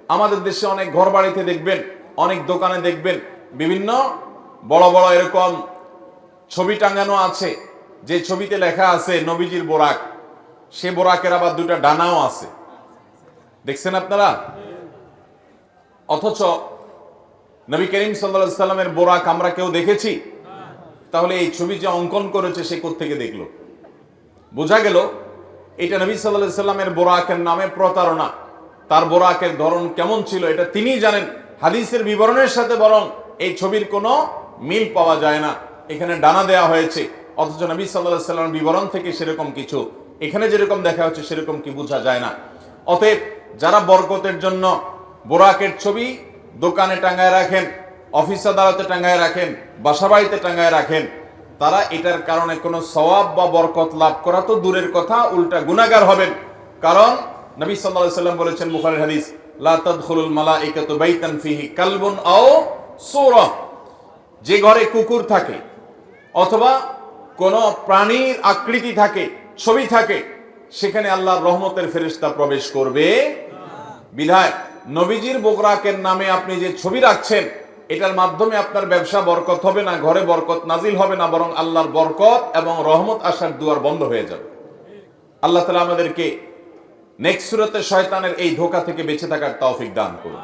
আমাদের দেশে অনেক ঘর বাড়িতে দেখবেন, অনেক দোকানে দেখবেন বিভিন্ন বড় বড় এরকম ছবি টাঙানো আছে, যে ছবিতে লেখা আছে নবীজির বোরাক, সে বোরাকের আবার দুটা ডানাও আছে। দেখছেন আপনারা? অথচ নবী করিম সাল্লাল্লাহু আলাইহি সাল্লামের বোরাক আমরা কেউ দেখেছি? তাহলে এই ছবি যে অঙ্কন করেছে সে কোত্থেকে দেখলো? বোঝা গেল এটা নবী সাল্লাল্লাহু আলাইহি সাল্লামের বোরাকের নামে প্রতারণা। তার বোরাকের ধরন কেমন ছিল এটা তিনিই জানেন। হাদিসের বিবরণের সাথে বরং এই ছবির কোনো মিল পাওয়া যায় না। এখানে ডানা দেয়া হয়েছে, অথচ নবী সাল্লাল্লাহু আলাইহি সাল্লামের বিবরণ থেকে সেরকম কিছু এখানে যেরকম দেখা হচ্ছে সেরকম কি বোঝা যায় না। অতএব যারা বরকতের জন্য বোরাকের ছবি দোকানে টাঙ্গায় রাখেন, অফিস আদালতে টাঙ্গায় রাখেন, বাসাবাড়িতে টাঙ্গায় রাখেন, তারা এটার কারণে কোনো সওয়াব বা বরকত লাভ করা তো দূরের কথা, উল্টা গুনাহগার হবেন। কারণ নবী সাল্লাল্লাহু আলাইহি সাল্লাম বলেছেন বুখারীর হাদিস, লা তাদখুলুল মালাইকাতু বাইতান ফিহি কালবুন আও সূরা, যে ঘরে কুকুর থাকে অথবা কোন প্রাণীর আকৃতি থাকে, ছবি থাকে, সেখানে আল্লাহর রহমতের ফেরেশতা প্রবেশ করবে। বিধায় নবীজির বোরাকের নামে আপনি যে ছবি রাখছেন, এটার মাধ্যমে আপনার ব্যবসা বরকত হবে না, ঘরে বরকত নাজিল হবে না, বরং আল্লাহর বরকত এবং রহমত আসার দুয়ার বন্ধ হয়ে যাবে। আল্লাহ তাআলা আমাদেরকে নেক্সট সূরাতে শয়তানের এই ধোঁকা থেকে বেঁচে থাকার তৌফিক দান করুন।